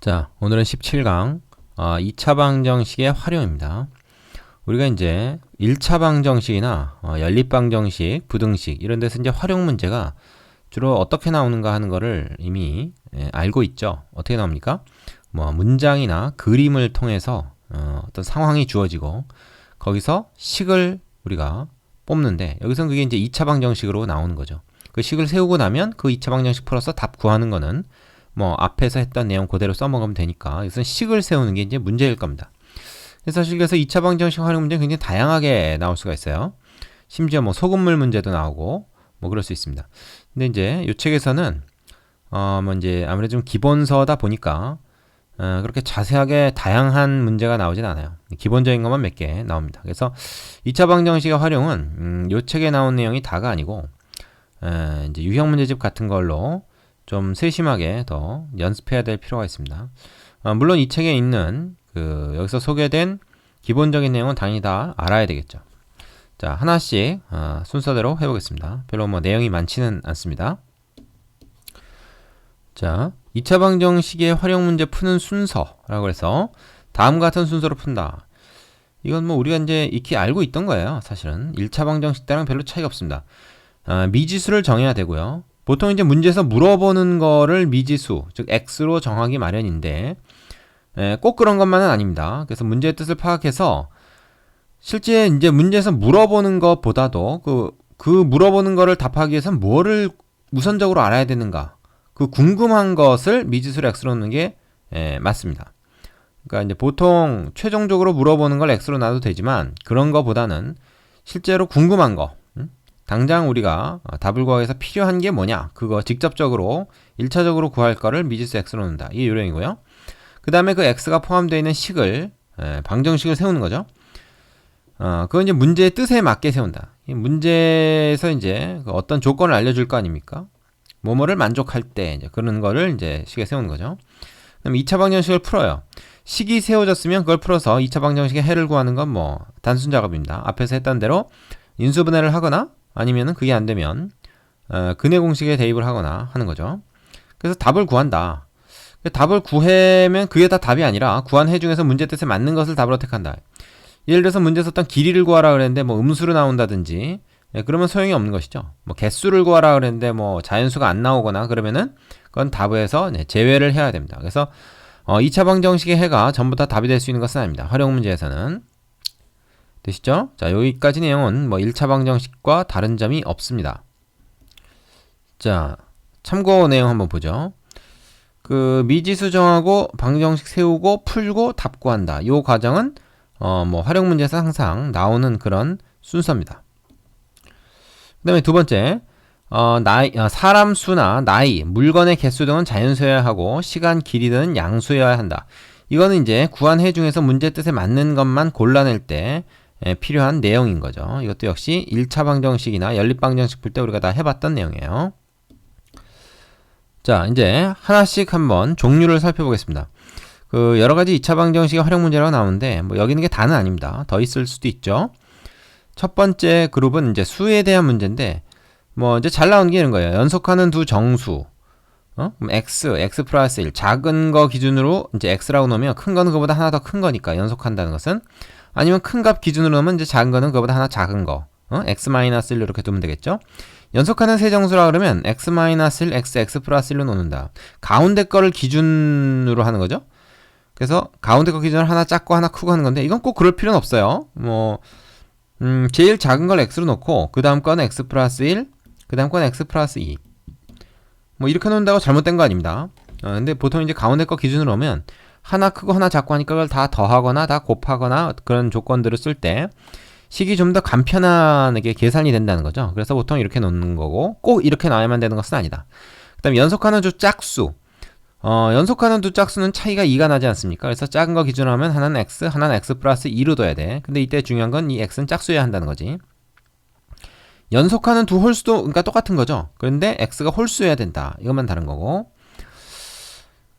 자, 오늘은 17강 2차 방정식의 활용입니다. 우리가 이제 1차 방정식이나 연립 방정식, 부등식 이런 데서 이제 활용 문제가 주로 어떻게 나오는가 하는 거를 이미 알고 있죠. 어떻게 나옵니까? 뭐 문장이나 그림을 통해서 어떤 상황이 주어지고 거기서 식을 우리가 뽑는데 여기서는 그게 이제 2차 방정식으로 나오는 거죠. 그 식을 세우고 나면 그 2차 방정식 풀어서 답 구하는 거는 뭐 앞에서 했던 내용 그대로 써먹으면 되니까 이것은 식을 세우는 게 이제 문제일 겁니다. 그래서 사실 그래서 2차 방정식 활용 문제 굉장히 다양하게 나올 수가 있어요. 심지어 뭐 소금물 문제도 나오고 뭐 그럴 수 있습니다. 근데 이제 이 책에서는 뭐 이제 아무래도 좀 기본서다 보니까 그렇게 자세하게 다양한 문제가 나오진 않아요. 기본적인 것만 몇 개 나옵니다. 그래서 2차 방정식의 활용은 이 책에 나온 내용이 다가 아니고 이제 유형 문제집 같은 걸로 좀 세심하게 더 연습해야 될 필요가 있습니다. 물론 이 책에 있는 여기서 소개된 기본적인 내용은 당연히 다 알아야 되겠죠. 자, 하나씩 순서대로 해보겠습니다. 별로 뭐 내용이 많지는 않습니다. 자, 2차 방정식의 활용 문제 푸는 순서라고 해서 다음 같은 순서로 푼다. 이건 뭐 우리가 이제 익히 알고 있던 거예요. 사실은 1차 방정식 때랑 별로 차이가 없습니다. 미지수를 정해야 되고요. 보통 이제 문제에서 물어보는 거를 미지수, 즉 x로 정하기 마련인데 꼭 그런 것만은 아닙니다. 그래서 문제의 뜻을 파악해서 실제 이제 문제에서 물어보는 것보다도 그 물어보는 거를 답하기 위해서는 뭐를 우선적으로 알아야 되는가, 그 궁금한 것을 미지수로 x로 넣는 게 맞습니다. 그러니까 이제 보통 최종적으로 물어보는 걸 x로 놔도 되지만 그런 거보다는 실제로 궁금한 거, 당장 우리가 답을 구하기 위해서 필요한 게 뭐냐, 그거 직접적으로 1차적으로 구할 거를 미지수 x로 넣는다. 이게 요령이고요. 그 다음에 그 x가 포함되어 있는 식을 방정식을 세우는 거죠. 그건 이제 문제의 뜻에 맞게 세운다. 이 문제에서 이제 어떤 조건을 알려줄 거 아닙니까? 뭐뭐를 만족할 때 이제 그런 거를 이제 식에 세우는 거죠. 그다음 2차 방정식을 풀어요. 식이 세워졌으면 그걸 풀어서 2차 방정식의 해를 구하는 건 뭐 단순 작업입니다. 앞에서 했던 대로 인수분해를 하거나 아니면은 그게 안 되면 근해 공식에 대입을 하거나 하는 거죠. 그래서 답을 구한다. 답을 구하면 그게 다 답이 아니라 구한 해 중에서 문제 뜻에 맞는 것을 답으로 택한다. 예를 들어서 문제에서 어떤 길이를 구하라 그랬는데 뭐 음수로 나온다든지 그러면 소용이 없는 것이죠. 뭐 개수를 구하라 그랬는데 뭐 자연수가 안 나오거나 그러면은 그건 답에서 제외를 해야 됩니다. 그래서 2차 방정식의 해가 전부 다 답이 될 수 있는 것은 아닙니다. 활용 문제에서는. 되시죠? 자, 여기까지 내용은 뭐 1차 방정식과 다른 점이 없습니다. 자, 참고 내용 한번 보죠. 미지수 정하고 방정식 세우고 풀고 답 구한다. 요 과정은 뭐 활용 문제에서 항상 나오는 그런 순서입니다. 그 다음에 두 번째, 사람 수나 나이, 물건의 개수 등은 자연수여야 하고 시간, 길이 등은 양수여야 한다. 이거는 이제 구한 해 중에서 문제 뜻에 맞는 것만 골라낼 때 필요한 내용인 거죠. 이것도 역시 1차 방정식이나 연립 방정식 풀 때 우리가 다 해봤던 내용이에요. 자, 이제 하나씩 한번 종류를 살펴보겠습니다. 여러 가지 2차 방정식의 활용 문제라고 나오는데 뭐 여기 있는 게 다는 아닙니다. 더 있을 수도 있죠. 첫 번째 그룹은 이제 수에 대한 문제인데 뭐 이제 잘 나오는 게 이런 거예요. 연속하는 두 정수. 그럼 x 플러스 1 작은 거 기준으로 이제 x라고 놓으면 큰 거는 그보다 하나 더 큰 거니까 연속한다는 것은, 아니면 큰 값 기준으로 놓으면 이제 작은 거는 그보다 하나 작은 거, x-1 이렇게 두면 되겠죠. 연속하는 세 정수라 그러면 x-1, x 플러스 1로 놓는다. 가운데 거를 기준으로 하는 거죠. 그래서 가운데 거 기준으로 하나 작고 하나 크고 하는 건데 이건 꼭 그럴 필요는 없어요. 뭐 제일 작은 걸 x로 놓고 그 다음 거는 x 플러스 1, 그 다음 거는 x 플러스 2 뭐 이렇게 놓는다고 잘못된 거 아닙니다. 근데 보통 이제 가운데 거 기준으로 하면 하나 크고 하나 작고 하니까 그걸 다 더하거나 다 곱하거나 그런 조건들을 쓸 때 식이 좀 더 간편하게 계산이 된다는 거죠. 그래서 보통 이렇게 놓는 거고 꼭 이렇게 나와야만 되는 것은 아니다. 그 다음에 연속하는 두 짝수. 연속하는 두 짝수는 차이가 2가 나지 않습니까? 그래서 작은 거 기준으로 하면 하나는 x, 하나는 x 플러스 2로 둬야 돼. 근데 이때 중요한 건 이 x는 짝수여야 한다는 거지. 연속하는 두 홀수도 그러니까 똑같은 거죠. 그런데 x가 홀수여야 된다. 이것만 다른 거고.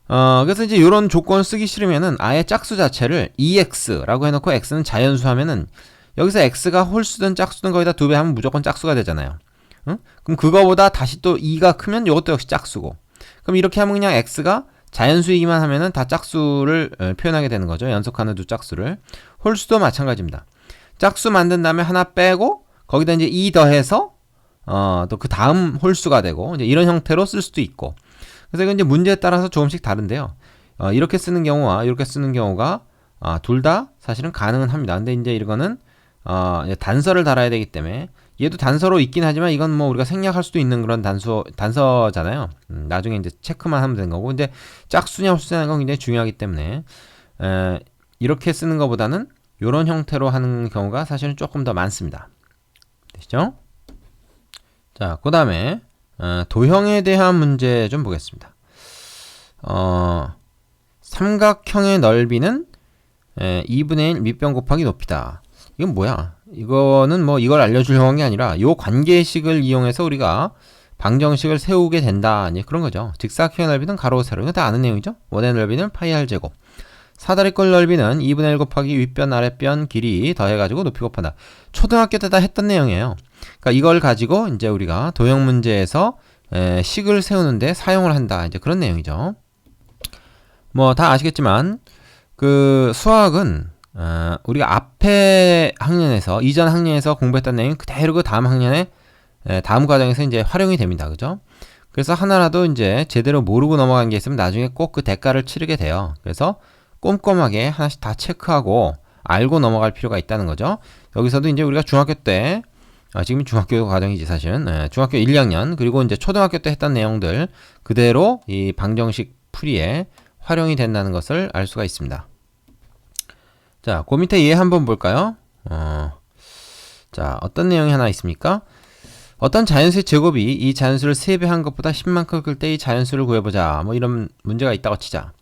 그래서 이제 이런 조건을 쓰기 싫으면은 아예 짝수 자체를 2x라고 해놓고 x는 자연수 하면은 여기서 x가 홀수든 짝수든 거기다 2배 하면 무조건 짝수가 되잖아요. 그럼 그거보다 다시 또 2가 크면 이것도 역시 짝수고. 그럼 이렇게 하면 그냥 x가 자연수이기만 하면은 다 짝수를 표현하게 되는 거죠. 연속하는 두 짝수를. 홀수도 마찬가지입니다. 짝수 만든 다음에 하나 빼고 거기다 이제 2 더해서 또 그 다음 홀수가 되고 이제 이런 형태로 쓸 수도 있고. 그래서 이건 이제 문제에 따라서 조금씩 다른데요. 이렇게 쓰는 경우와 이렇게 쓰는 경우가 둘 다 사실은 가능은 합니다. 근데 이제 이거는 이제 단서를 달아야 되기 때문에 얘도 단서로 있긴 하지만 이건 뭐 우리가 생략할 수도 있는 그런 단서잖아요. 나중에 이제 체크만 하면 되는 거고. 근데 짝수냐 홀수냐는 건 굉장히 중요하기 때문에 이렇게 쓰는 것보다는 이런 형태로 하는 경우가 사실은 조금 더 많습니다. 되시죠? 자, 그 다음에 도형에 대한 문제 좀 보겠습니다. 삼각형의 넓이는 2분의 1 밑변 곱하기 높이다. 이건 뭐야? 이거는 뭐 이걸 알려주려고 한 게 아니라 요 관계식을 이용해서 우리가 방정식을 세우게 된다. 이제 그런 거죠. 직사각형의 넓이는 가로 세로. 이거 다 아는 내용이죠. 원의 넓이는 파이 r 제곱. 사다리꼴 넓이는 2분의 1 곱하기 윗변 아랫변 길이 더해가지고 높이 곱한다. 초등학교 때 다 했던 내용이에요. 그러니까 이걸 가지고 이제 우리가 도형 문제에서 식을 세우는데 사용을 한다. 이제 그런 내용이죠. 뭐 다 아시겠지만 그 수학은 우리가 앞에 학년에서 이전 학년에서 공부했던 내용 그대로 그 다음 학년에 다음 과정에서 이제 활용이 됩니다. 그죠? 그래서 하나라도 이제 제대로 모르고 넘어간 게 있으면 나중에 꼭 그 대가를 치르게 돼요. 그래서 꼼꼼하게 하나씩 다 체크하고 알고 넘어갈 필요가 있다는 거죠. 여기서도 이제 우리가 중학교 때 지금 중학교 과정이지 사실은 중학교 1, 2학년 그리고 이제 초등학교 때 했던 내용들 그대로 이 방정식 풀이에 활용이 된다는 것을 알 수가 있습니다. 자, 그 밑에 얘 한번 볼까요? 자, 어떤 내용이 하나 있습니까? 어떤 자연수의 제곱이 이 자연수를 3배 한 것보다 10만큼 클 때 이 자연수를 구해보자. 뭐 이런 문제가 있다고 치자.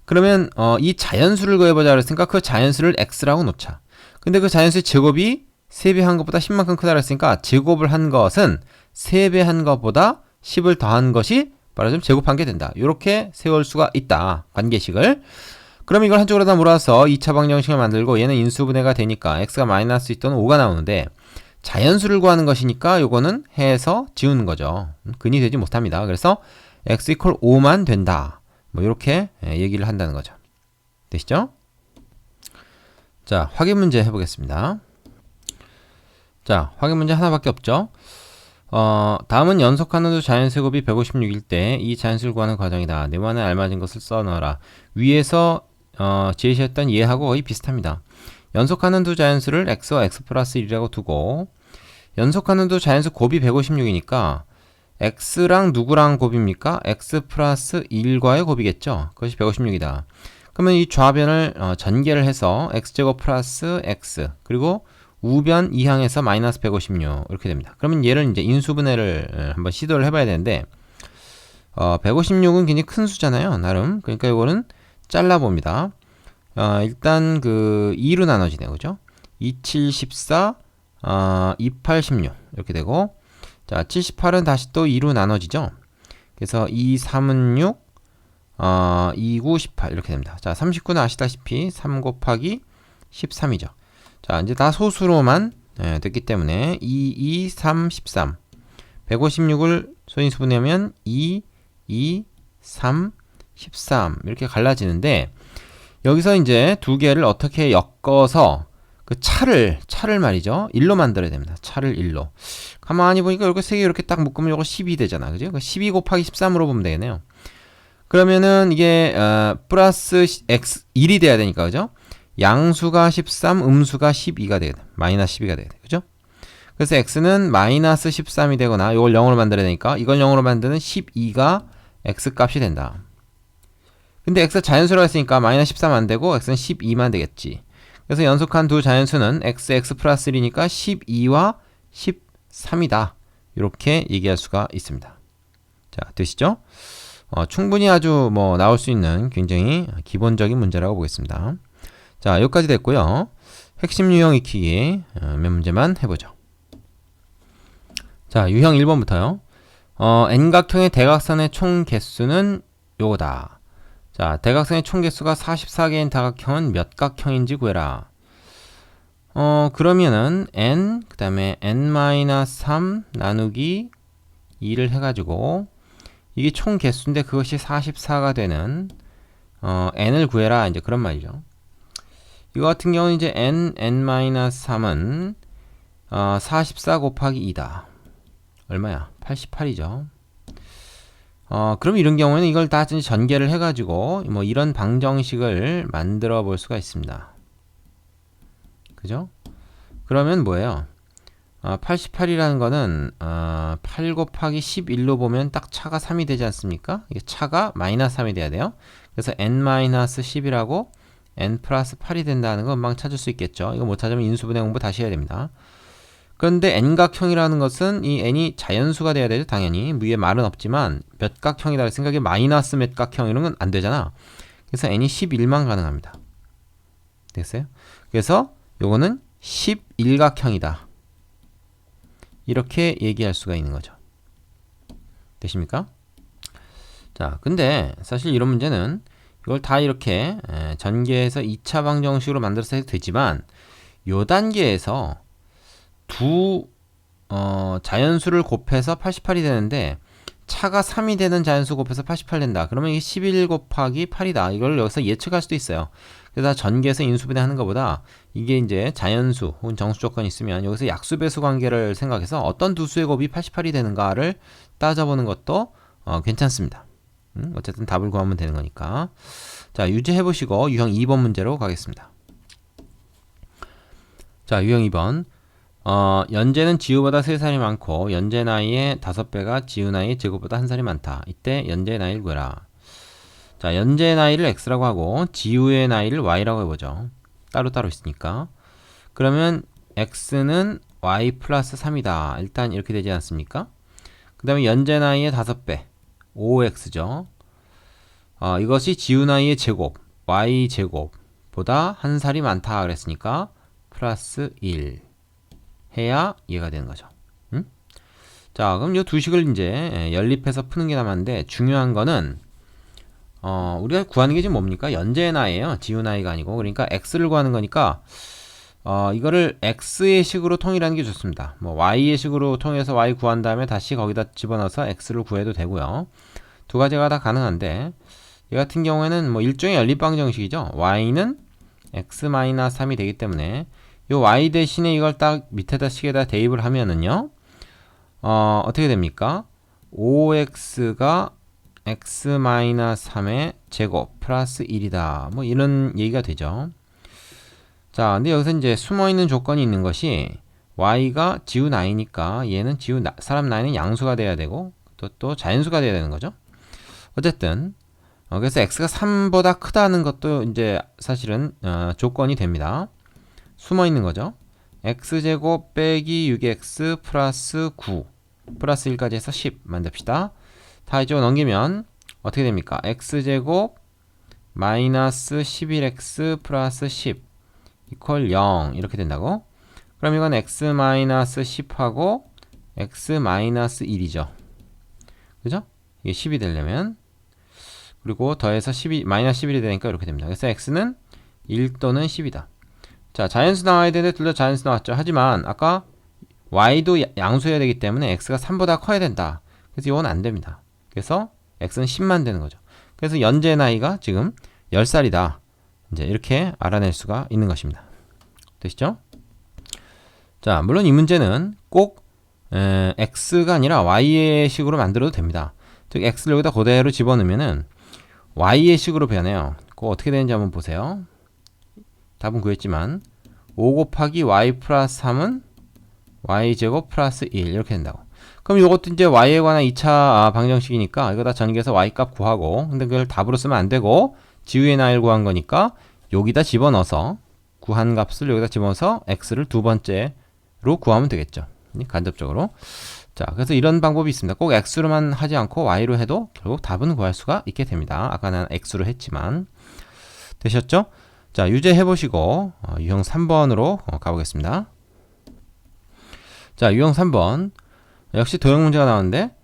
그러면 이 자연수를 구해보자 그랬으니까 그 자연수를 x라고 놓자. 근데 그 자연수의 제곱이 3배 한 것보다 10만큼 크다 그랬으니까 제곱을 한 것은 3배 한 것보다 10을 더한 것이 말하자면 제곱한 게 된다. 이렇게 세울 수가 있다. 관계식을. 그럼 이걸 한쪽으로 다 몰아서 2차 방정식을 만들고 얘는 인수분해가 되니까 x가 마이너스 2 또는 5가 나오는데 자연수를 구하는 것이니까 요거는 해서 지우는 거죠. 근이 되지 못합니다. 그래서 x 이퀄 5만 된다. 뭐 이렇게 얘기를 한다는 거죠. 되시죠? 자, 확인 문제 해보겠습니다. 자, 확인 문제 하나밖에 없죠. 다음은 연속하는 두 자연수의 곱이 156일 때 이 자연수를 구하는 과정이다. 네모안에 알맞은 것을 써넣어라. 위에서 제시했던 얘하고 거의 비슷합니다. 연속하는 두 자연수를 x와 x 플러스 1이라고 두고 연속하는 두 자연수 곱이 156이니까 x랑 누구랑 곱입니까? x 플러스 1과의 곱이겠죠. 그것이 156이다. 그러면 이 좌변을 전개를 해서 x제곱 플러스 x 그리고 우변 이항에서 마이너스 156 이렇게 됩니다. 그러면 얘를 이제 인수분해를 한번 시도를 해봐야 되는데 156은 굉장히 큰 수잖아요. 나름. 그러니까 이거는 잘라봅니다. 일단 그 2로 나눠지네요. 그죠? 27, 14, 28, 16 이렇게 되고 자 78은 다시 또 2로 나눠지죠. 그래서 2, 3은 6, 2, 9, 18 이렇게 됩니다. 자 39는 아시다시피 3 곱하기 13이죠. 자 이제 다 소수로만 됐기 때문에 2, 2, 3, 13 156을 소인수분해하면 2, 2, 3, 13 이렇게 갈라지는데 여기서 이제 두 개를 어떻게 엮어서 그 차를 말이죠. 1로 만들어야 됩니다. 차를 1로. 가만히 보니까 이렇게 세 개 이렇게 딱 묶으면 이거 10이 되잖아. 그죠? 12 곱하기 13으로 보면 되겠네요. 그러면은 이게 플러스 x 1이 돼야 되니까 그죠? 양수가 13, 음수가 12가 되겠다. 마이너스 12가 되겠다. 그죠? 그래서 x는 마이너스 13이 되거나 이걸 0으로 만들어야 되니까 이걸 0으로 만드는 12가 x 값이 된다. 근데 x가 자연수라고 했으니까 마이너스 13 안 되고 x는 12만 되겠지. 그래서 연속한 두 자연수는 x 플러스 1이니까 12와 13이다. 이렇게 얘기할 수가 있습니다. 자, 되시죠? 충분히 아주 뭐 나올 수 있는 굉장히 기본적인 문제라고 보겠습니다. 자, 여기까지 됐고요. 핵심 유형 익히기 몇 문제만 해보죠. 자, 유형 1번부터요. n각형의 대각선의 총 개수는 요거다. 자, 대각선의 총 개수가 44개인 다각형은 몇 각형인지 구해라. 그러면은 n 그 다음에 n-3 나누기 2를 해가지고 이게 총 개수인데 그것이 44가 되는 n을 구해라 이제 그런 말이죠. 이거 같은 경우는 이제 n-3은 44 곱하기 2다. 얼마야? 88이죠. 그럼 이런 경우에는 이걸 다 전개를 해가지고 뭐 이런 방정식을 만들어 볼 수가 있습니다. 그죠? 그러면 뭐예요? 88이라는 거는 8 곱하기 11로 보면 딱 차가 3이 되지 않습니까? 이게 차가 마이너스 3이 돼야 돼요. 그래서 n-10이라고 n 플러스 8이 된다는 거 금방 찾을 수 있겠죠. 이거 못 찾으면 인수분해 공부 다시 해야 됩니다. 그런데 n각형이라는 것은 이 n이 자연수가 돼야 되죠. 당연히 위에 말은 없지만 몇 각형이다 했으니까 이게 마이너스 몇 각형 이런 건 안 되잖아. 그래서 n이 11만 가능합니다. 됐어요? 그래서 요거는 11각형이다. 이렇게 얘기할 수가 있는 거죠. 되십니까? 자, 근데 사실 이런 문제는 이걸 다 이렇게 전개해서 2차 방정식으로 만들어서 해도 되지만 요 단계에서 두 자연수를 곱해서 88이 되는데 차가 3이 되는 자연수 곱해서 88 된다. 그러면 이게 11 곱하기 8이다. 이걸 여기서 예측할 수도 있어요. 그래서 전개해서 인수분해 하는 것보다 이게 이제 자연수 혹은 정수 조건이 있으면 여기서 약수배수 관계를 생각해서 어떤 두 수의 곱이 88이 되는가를 따져보는 것도 괜찮습니다. 어쨌든 답을 구하면 되는 거니까. 자, 유제해보시고 유형 2번 문제로 가겠습니다. 자, 유형 2번. 연재는 지우보다 3살이 많고 연재 나이의 5배가 지우 나이의 제곱보다 1살이 많다. 이때 연재의 나이를 구해라. 자, 연재의 나이를 x라고 하고 지우의 나이를 y라고 해보죠. 따로따로 있으니까. 그러면 x는 y 플러스 3이다. 일단 이렇게 되지 않습니까? 그 다음에 연재 나이의 5배 5x죠. 이것이 지우 나이의 제곱 y 제곱보다 1살이 많다 그랬으니까 플러스 1 해야 이해가 되는 거죠. 자, 그럼 이 두 식을 이제 연립해서 푸는 게 남았는데 중요한 거는 우리가 구하는 게 지금 뭡니까? 연재의 나이에요. 지우 나이가 아니고. 그러니까 x를 구하는 거니까 이거를 x의 식으로 통일하는 게 좋습니다. 뭐 y의 식으로 통해서 y 구한 다음에 다시 거기다 집어넣어서 x를 구해도 되고요. 두 가지가 다 가능한데 이 같은 경우에는 뭐 일종의 연립 방정식이죠. y는 x-3이 되기 때문에 요 y 대신에 이걸 딱 밑에다 식에다 대입을 하면은요 어떻게 됩니까? 5x가 x-3의 제곱 플러스 1이다. 뭐 이런 얘기가 되죠. 자, 근데 여기서 이제 숨어있는 조건이 있는 것이 y가 지우 나이니까 얘는 사람 나이는 양수가 돼야 되고 또 자연수가 돼야 되는 거죠. 어쨌든 그래서 x가 3보다 크다는 것도 이제 사실은 조건이 됩니다. 숨어있는 거죠. x제곱 빼기 6x 플러스 9 플러스 1까지 해서 10 만듭시다. 다 이쪽으로 넘기면 어떻게 됩니까? x제곱 마이너스 11x 플러스 10 이퀄 0 이렇게 된다고? 그럼 이건 x 마이너스 10하고 x 마이너스 1이죠. 그죠? 이게 10이 되려면 그리고 더해서 12, 마이너스 11이 되니까 이렇게 됩니다. 그래서 x는 1 또는 10이다. 자, 자연수 나와야 되는데 둘 다 자연수 나왔죠. 하지만 아까 y도 양수여야 되기 때문에 x가 3보다 커야 된다. 그래서 이건 안 됩니다. 그래서 x는 10만 되는 거죠. 그래서 연재 나이가 지금 10살이다. 이제 이렇게 알아낼 수가 있는 것입니다. 되시죠? 자, 물론 이 문제는 꼭 x가 아니라 y의 식으로 만들어도 됩니다. 즉 x를 여기다 그대로 집어넣으면은 y의 식으로 변해요. 그거 어떻게 되는지 한번 보세요. 답은 구했지만 5 곱하기 y 플러스 3은 y제곱 플러스 1 이렇게 된다고. 그럼 이것도 이제 y에 관한 2차 방정식이니까 이거 다 전개해서 y 값 구하고 근데 그걸 답으로 쓰면 안 되고 지우의 나이를 구한 거니까 여기다 집어넣어서 구한 값을 여기다 집어넣어서 x를 두 번째로 구하면 되겠죠. 간접적으로. 자, 그래서 이런 방법이 있습니다. 꼭 x로만 하지 않고 y로 해도 결국 답은 구할 수가 있게 됩니다. 아까 는 x로 했지만. 되셨죠? 자, 유제 해보시고 유형 3번으로 가보겠습니다. 자, 유형 3번 역시 도형 문제가 나오는데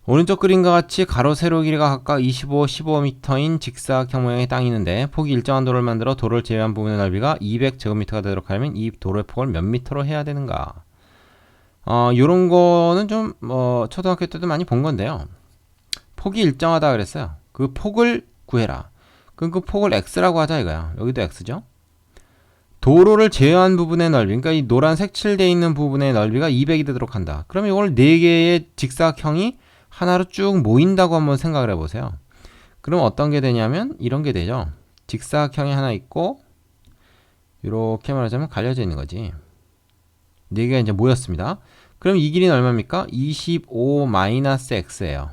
오른쪽 그림과 같이 가로 세로 길이가 각각 25, 15m인 직사각형 모양의 땅이 있는데 폭이 일정한 도로를 만들어 도로를 제외한 부분의 넓이가 200제곱미터가 되도록 하려면 이 도로의 폭을 몇 미터로 해야 되는가? 요런 거는 좀 초등학교 때도 많이 본 건데요. 폭이 일정하다 그랬어요. 그 폭을 구해라. 그럼 그 폭을 x라고 하자 이거야. 여기도 x죠. 도로를 제외한 부분의 넓이, 그러니까 이 노란 색칠되어 있는 부분의 넓이가 200이 되도록 한다. 그러면 이걸 4개의 직사각형이 하나로 쭉 모인다고 한번 생각을 해보세요. 그럼 어떤 게 되냐면 이런 게 되죠. 직사각형이 하나 있고 이렇게 말하자면 갈려져 있는 거지. 4개가 이제 모였습니다. 그럼 이 길이는 얼마입니까? 25-x예요.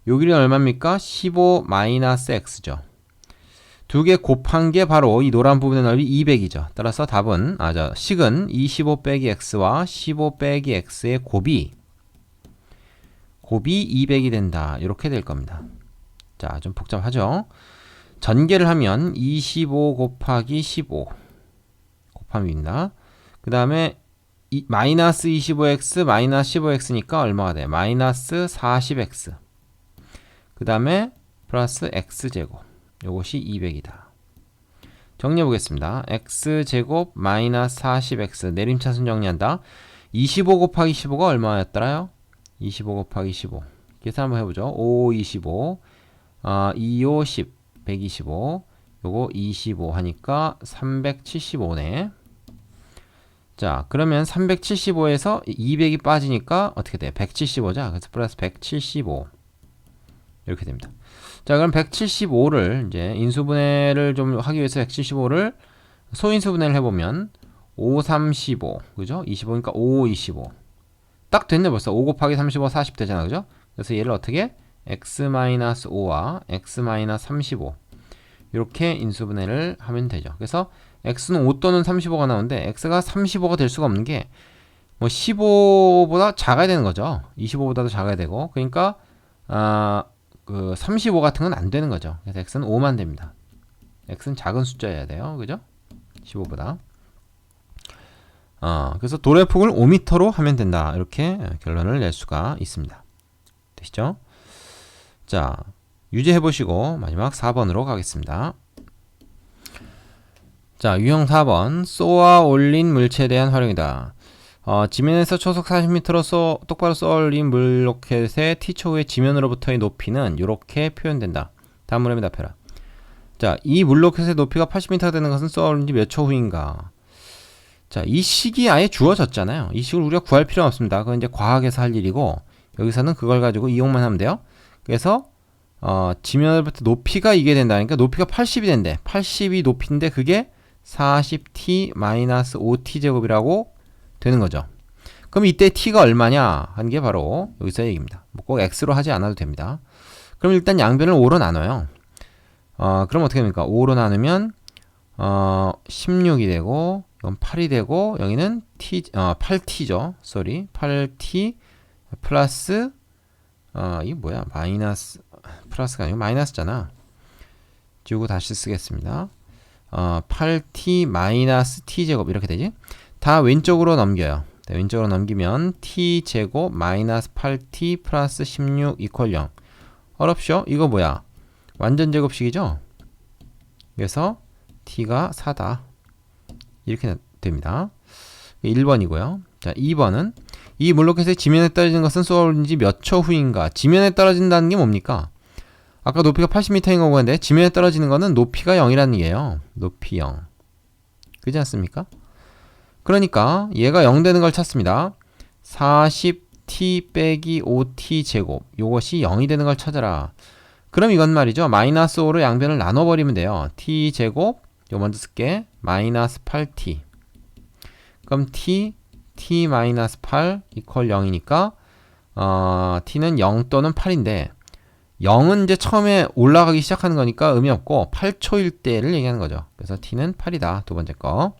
요 길이는 얼마입니까? 15-x죠. 두 개 곱한 게 바로 이 노란 부분의 넓이 200이죠. 따라서 답은 식은 25 빼기 x와 15 빼기 x의 곱이 200이 된다. 이렇게 될 겁니다. 자, 좀 복잡하죠? 전개를 하면 25 곱하기 15 곱함입니다. 그 다음에 마이너스 25x 마이너스 15x니까 얼마가 돼? 마이너스 40x. 그 다음에 플러스 x제곱. 요것이 200이다. 정리해 보겠습니다. x제곱 마이너스 40x 내림차순 정리한다. 25 곱하기 15가 얼마였더라요? 25 곱하기 15 계산 한번 해보죠. 5, 25 2, 5, 10 125 요거 25 하니까 375네. 자, 그러면 375에서 200이 빠지니까 어떻게 돼? 175죠. 그래서 플러스 175 이렇게 됩니다. 자, 그럼 175를 이제 인수분해를 좀 하기 위해서 175를 소인수분해를 해보면 5, 35 그죠? 25니까 5, 25 딱 됐네. 벌써 5 곱하기 35 40 되잖아. 그죠? 그래서 얘를 어떻게? x-5와 x-35 이렇게 인수분해를 하면 되죠. 그래서 x는 5 또는 35가 나오는데 x가 35가 될 수가 없는 게 뭐 15보다 작아야 되는 거죠. 25보다도 작아야 되고 그러니까 그 35 같은 건 안 되는 거죠. 그래서 x는 5만 됩니다. x는 작은 숫자여야 돼요. 그죠? 15보다. 그래서 도로의 폭을 5m로 하면 된다. 이렇게 결론을 낼 수가 있습니다. 되시죠? 자, 유지해 보시고 마지막 4번으로 가겠습니다. 자, 유형 4번. 쏘아 올린 물체에 대한 활용이다. 지면에서 초속 40m로 똑바로 쏘아 올린 물로켓의 t초 후의 지면으로부터의 높이는 이렇게 표현된다. 다음 문항에 답해라. 자, 이 물로켓의 높이가 80m가 되는 것은 쏘아 올린 지 몇 초 후인가? 자, 이 식이 아예 주어졌잖아요. 이 식을 우리가 구할 필요는 없습니다. 그건 이제 과학에서 할 일이고 여기서는 그걸 가지고 이용만 하면 돼요. 그래서 지면으로부터 높이가 이게 된다. 그러니까 높이가 80이 된대. 80이 높이인데 그게 40t-5t 제곱이라고 되는 거죠. 그럼 이때 t가 얼마냐 하는 게 바로 여기서 얘기입니다. 뭐 꼭 x로 하지 않아도 됩니다. 그럼 일단 양변을 5로 나눠요. 그럼 어떻게 됩니까? 5로 나누면 16이 되고 이건 8이 되고 여기는 8t죠. 쏘리 8t 플러스 이게 뭐야? 마이너스 플러스가 아니고 마이너스잖아. 지우고 다시 쓰겠습니다. 8t 마이너스 t제곱 이렇게 되지? 다 왼쪽으로 넘겨요. 네, 왼쪽으로 넘기면 t제곱 마이너스 8t 플러스 16 이퀄 0. 어렵죠? 이거 뭐야? 완전 제곱식이죠? 그래서 t가 4다. 이렇게 됩니다. 1번이고요. 자, 2번은 이 물로켓의 지면에 떨어지는 것은 쏘아 올린 지 몇 초 후인가? 지면에 떨어진다는 게 뭡니까? 아까 높이가 80m인 거고 근데 지면에 떨어지는 거는 높이가 0이라는 얘기예요. 높이 0. 그렇지 않습니까? 그러니까 얘가 0 되는 걸 찾습니다. 40t 빼기 5t 제곱 요것이 0이 되는 걸 찾아라. 그럼 이건 말이죠. 마이너스 5로 양변을 나눠버리면 돼요. t 제곱 요 먼저 쓸게. 마이너스 8t 그럼 t 마이너스 8 이퀄 0이니까 t는 0 또는 8인데 0은 이제 처음에 올라가기 시작하는 거니까 의미 없고 8초일 때를 얘기하는 거죠. 그래서 t는 8이다. 두 번째 거.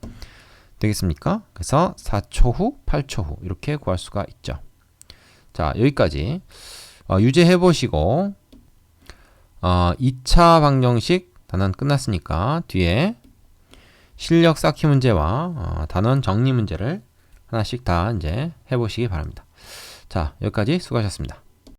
되겠습니까? 그래서 4초 후, 8초 후 이렇게 구할 수가 있죠. 자, 여기까지 유지해 보시고 2차 방정식 단원 끝났으니까 뒤에 실력 쌓기 문제와 단원 정리 문제를 하나씩 다 이제 해보시기 바랍니다. 자, 여기까지 수고하셨습니다.